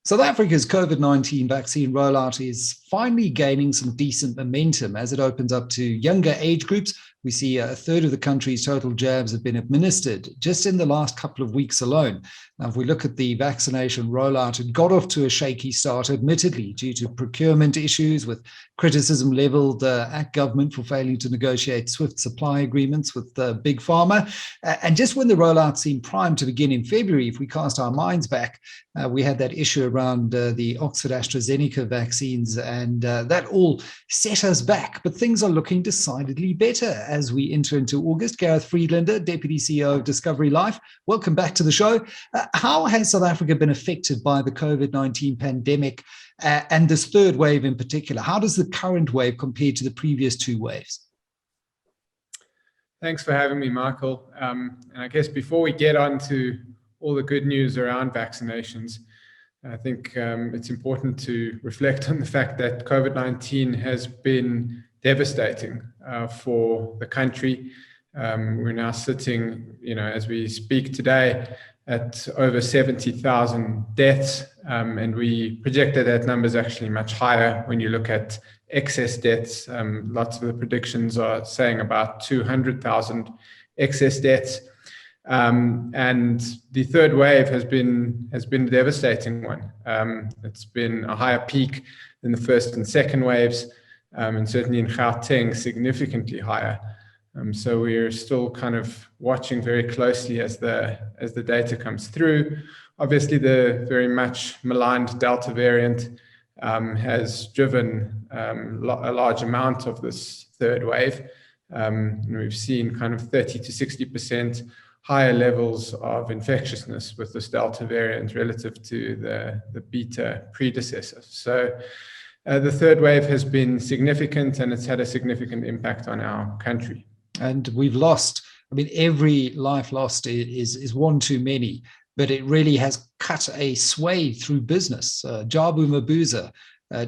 South Africa's COVID-19 vaccine rollout is finally gaining some decent momentum as it opens up to younger age groups. We see a third of the country's total jabs have been administered just in the last couple of weeks alone. Now, if we look at the vaccination rollout, it got off to a shaky start, admittedly, due to procurement issues, with criticism leveled at government for failing to negotiate swift supply agreements with Big Pharma. And just when the rollout seemed primed to begin in February, if we cast our minds back, we had that issue around the Oxford AstraZeneca vaccines, and that all set us back. But things are looking decidedly better as we enter into August. Gareth Friedlander, Deputy CEO of Discovery Life, welcome back to the show. How has South Africa been affected by the COVID-19 pandemic and this third wave in particular? How does the current wave compare to the previous two waves? Thanks for having me, Michael. And I guess before we get on to all the good news around vaccinations, I think it's important to reflect on the fact that COVID-19 has been devastating for the country. We're now sitting, as we speak today, at over 70,000 deaths, and we projected that number is actually much higher when you look at excess deaths. Lots of the predictions are saying about 200,000 excess deaths. And the third wave has been a devastating one. It's been a higher peak than the first and second waves, and certainly in Gauteng, significantly higher. So we're still kind of watching very closely as the data comes through. Obviously, the very much maligned Delta variant has driven a large amount of this third wave. We've seen kind of 30 to 60% higher levels of infectiousness with this Delta variant relative to the Beta predecessor. So the third wave has been significant, and it's had a significant impact on our country. And we've lost, every life lost is one too many, but it really has cut a swathe through business. Jabu Mabuza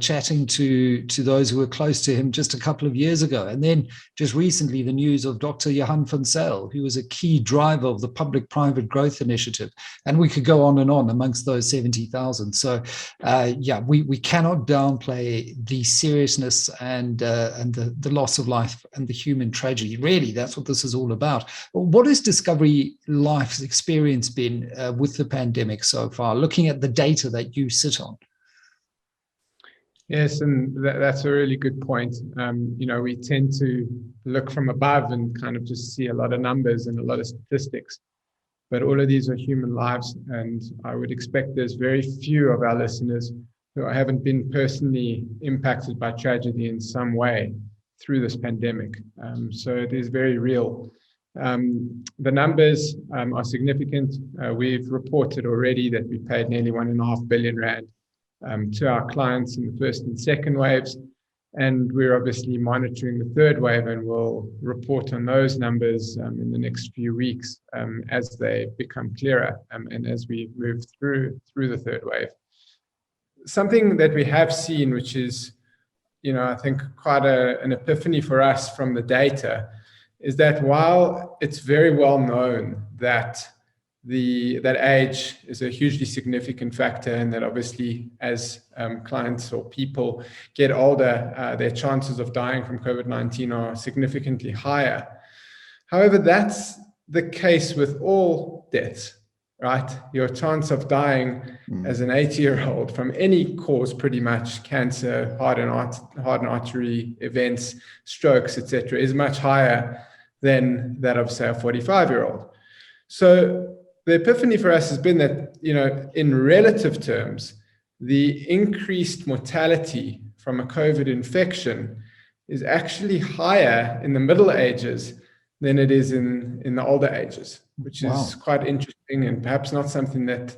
chatting to those who were close to him just a couple of years ago. And then just recently, the news of Dr. Johan van Zyl, who was a key driver of the public-private growth initiative. And we could go on and on amongst those 70,000. So we cannot downplay the seriousness and the loss of life and the human tragedy. Really, that's what this is all about. What has Discovery Life's experience been with the pandemic so far, looking at the data that you sit on? Yes, and that's a really good point. We tend to look from above and kind of just see a lot of numbers and a lot of statistics. But all of these are human lives, and I would expect there's very few of our listeners who haven't been personally impacted by tragedy in some way through this pandemic. So it is very real. The numbers are significant. We've reported already that we paid nearly 1.5 billion rand to our clients in the first and second waves. And we're obviously monitoring the third wave, and we'll report on those numbers in the next few weeks as they become clearer and as we move through the third wave. Something that we have seen, which is, I think quite an epiphany for us from the data, is that while it's very well known that that age is a hugely significant factor, and that obviously as clients or people get older, their chances of dying from COVID-19 are significantly higher. However, that's the case with all deaths, right? Your chance of dying as an 80-year-old from any cause, pretty much cancer, heart and artery events, strokes, etc., is much higher than that of, say, a 45-year-old. So the epiphany for us has been that, in relative terms, the increased mortality from a COVID infection is actually higher in the middle ages than it is in the older ages, which is quite interesting and perhaps not something that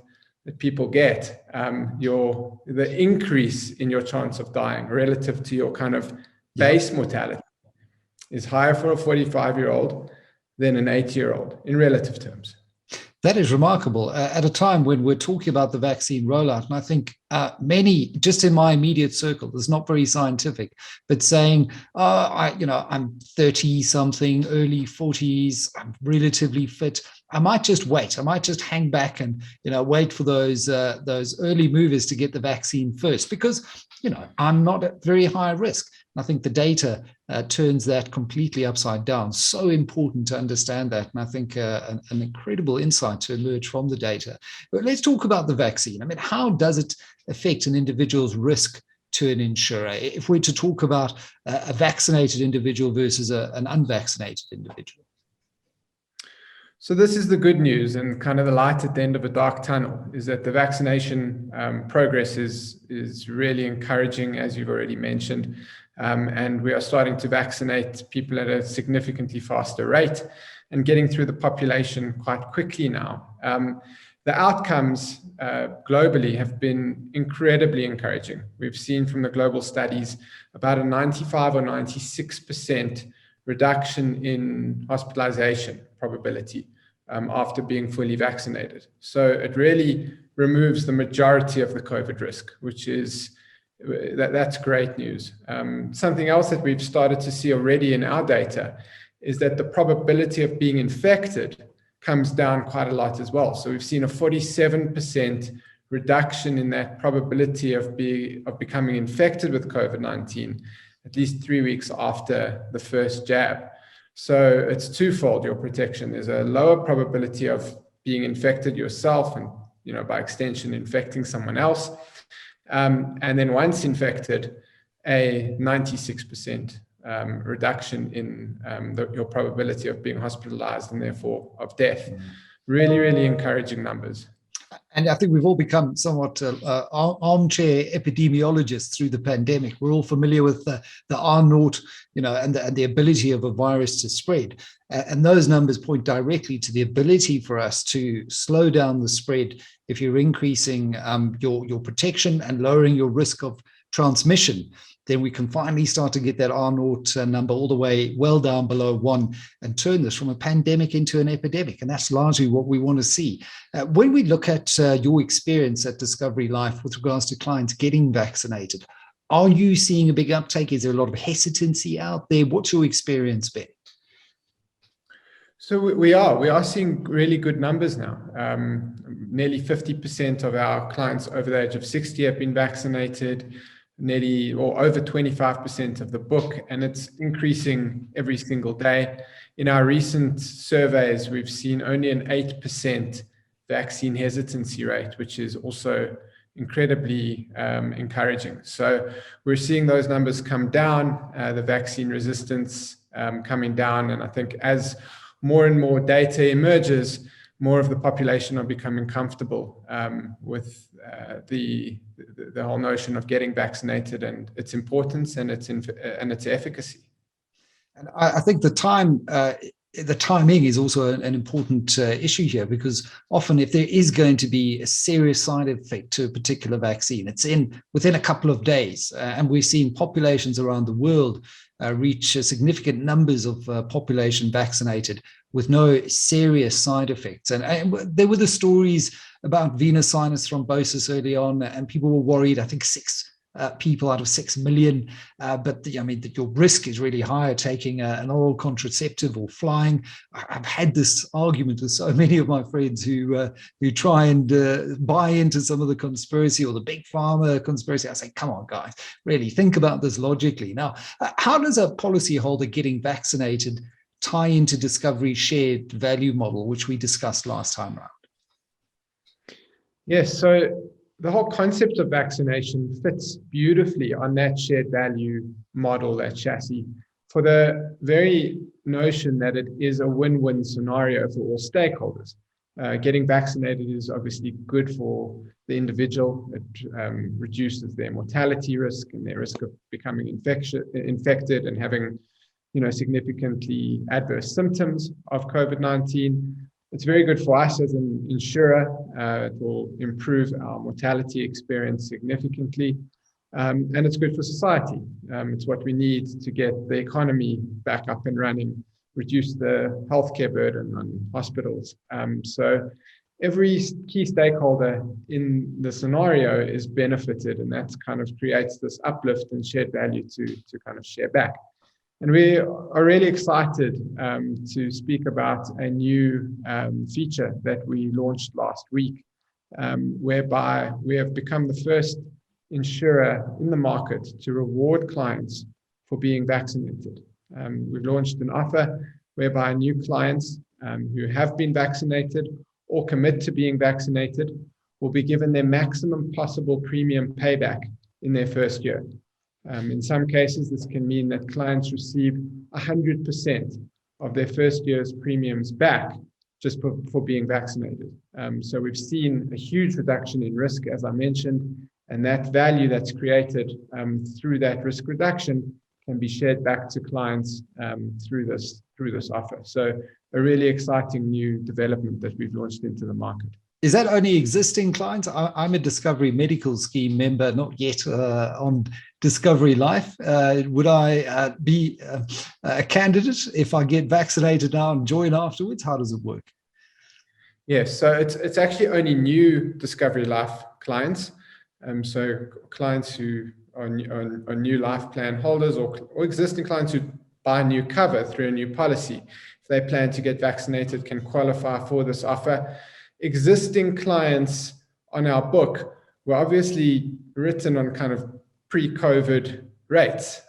people get. The increase in your chance of dying relative to your kind of base mortality is higher for a 45-year-old than an 80-year-old in relative terms. That is remarkable at a time when we're talking about the vaccine rollout. And I think many, just in my immediate circle, it's not very scientific, but saying, I'm 30 something, early 40s, I'm relatively fit. I might just wait. I might just hang back and, wait for those early movers to get the vaccine first, because, I'm not at very high risk. I think the data turns that completely upside down. So important to understand that. And I think an incredible insight to emerge from the data. But let's talk about the vaccine. I mean, how does it affect an individual's risk to an insurer? If we're to talk about a vaccinated individual versus an unvaccinated individual. So this is the good news, and kind of the light at the end of a dark tunnel, is that the vaccination progress is really encouraging, as you've already mentioned. And we are starting to vaccinate people at a significantly faster rate and getting through the population quite quickly now. The outcomes globally have been incredibly encouraging. We've seen from the global studies about a 95 or 96% reduction in hospitalization probability after being fully vaccinated. So it really removes the majority of the COVID risk, which is that's great news. Something else that we've started to see already in our data is that the probability of being infected comes down quite a lot as well. So we've seen a 47% reduction in that probability of becoming infected with COVID-19 at least 3 weeks after the first jab. So it's twofold, your protection. There's a lower probability of being infected yourself and, by extension, infecting someone else. And then once infected, a 96% reduction in your probability of being hospitalized and therefore of death. Really, really encouraging numbers. And I think we've all become somewhat armchair epidemiologists through the pandemic. We're all familiar with the R0, and the ability of a virus to spread. And those numbers point directly to the ability for us to slow down the spread if you're increasing your protection and lowering your risk of transmission. Then we can finally start to get that R0 number all the way well down below 1 and turn this from a pandemic into an epidemic. And that's largely what we want to see. When we look at your experience at Discovery Life with regards to clients getting vaccinated, are you seeing a big uptake? Is there a lot of hesitancy out there? What's your experience been? So we are seeing really good numbers now. Nearly 50% of our clients over the age of 60 have been vaccinated. Nearly or over 25% of the book, and it's increasing every single day. In our recent surveys, we've seen only an 8% vaccine hesitancy rate, which is also incredibly encouraging. So we're seeing those numbers come down, the vaccine resistance coming down, and I think as more and more data emerges, more of the population are becoming comfortable with the whole notion of getting vaccinated and its importance and its efficacy. And I think the timing is also an important issue here, because often if there is going to be a serious side effect to a particular vaccine, it's within a couple of days. And we've seen populations around the world reach significant numbers of population vaccinated with no serious side effects. And there were the stories about venous sinus thrombosis early on, and people were worried. I think 6 people out of 6 million. But your risk is really higher taking an oral contraceptive or flying. I've had this argument with so many of my friends who try and buy into some of the conspiracy or the big pharma conspiracy. I say, come on, guys, really think about this logically. Now, how does a policyholder getting vaccinated tie into Discovery's shared value model, which we discussed last time around? Yes, so the whole concept of vaccination fits beautifully on that shared value model, that chassis, for the very notion that it is a win-win scenario for all stakeholders. Getting vaccinated is obviously good for the individual. It reduces their mortality risk and their risk of becoming infected and having significantly adverse symptoms of COVID-19. It's very good for us as an insurer. It will improve our mortality experience significantly. And it's good for society. It's what we need to get the economy back up and running reduce the healthcare burden on hospitals. So every key stakeholder in the scenario is benefited, and that kind of creates this uplift and shared value to kind of share back. And we are really excited to speak about a new feature that we launched last week, whereby we have become the first insurer in the market to reward clients for being vaccinated. We've launched an offer whereby new clients who have been vaccinated or commit to being vaccinated will be given their maximum possible premium payback in their first year. In some cases, this can mean that clients receive 100% of their first year's premiums back just for being vaccinated. So we've seen a huge reduction in risk, as I mentioned, and that value that's created through that risk reduction can be shared back to clients through this offer. So a really exciting new development that we've launched into the market. Is that only existing clients? I'm a Discovery Medical Scheme member, not yet on Discovery Life. Would I be a candidate if I get vaccinated now and join afterwards? How does it work? Yes, so it's actually only new Discovery Life clients. So clients who are new life plan holders or existing clients who buy new cover through a new policy, if they plan to get vaccinated, can qualify for this offer. Existing clients on our book were obviously written on kind of pre-COVID rates.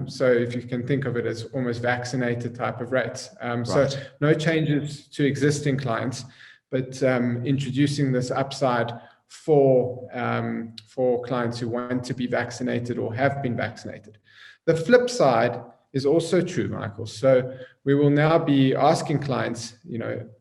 So if you can think of it as almost vaccinated type of rates. Right. So no changes to existing clients, but introducing this upside for clients who want to be vaccinated or have been vaccinated. The flip side is also true, Michael. So we will now be asking clients,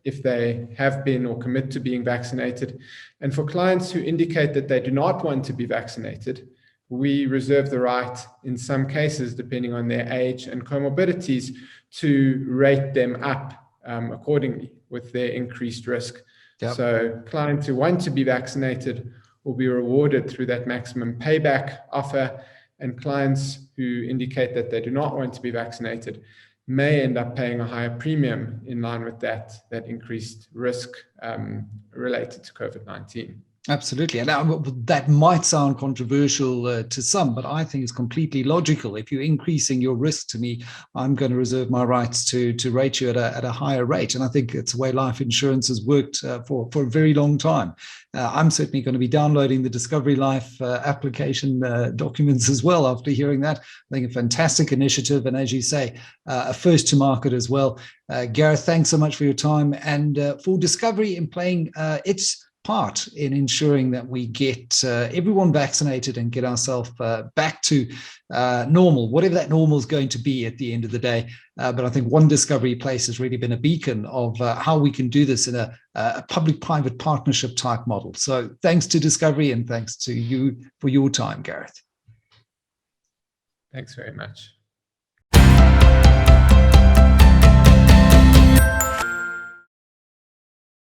if they have been or commit to being vaccinated. And for clients who indicate that they do not want to be vaccinated, we reserve the right, in some cases, depending on their age and comorbidities, to rate them up accordingly with their increased risk. Yep. So clients who want to be vaccinated will be rewarded through that maximum payback offer, and clients who indicate that they do not want to be vaccinated may end up paying a higher premium in line with that increased risk related to COVID-19. Absolutely. And that might sound controversial to some, but I think it's completely logical. If you're increasing your risk to me, I'm going to reserve my rights to rate you at a higher rate. And I think it's the way life insurance has worked for a very long time. I'm certainly going to be downloading the Discovery Life application documents as well after hearing that. I think a fantastic initiative. And as you say, a first to market as well. Gareth, thanks so much for your time and for Discovery in playing its part in ensuring that we get everyone vaccinated and get ourselves back to normal, whatever that normal is going to be at the end of the day. But I think One Discovery Place has really been a beacon of how we can do this in a public-private partnership type model. So thanks to Discovery and thanks to you for your time, Gareth. Thanks very much.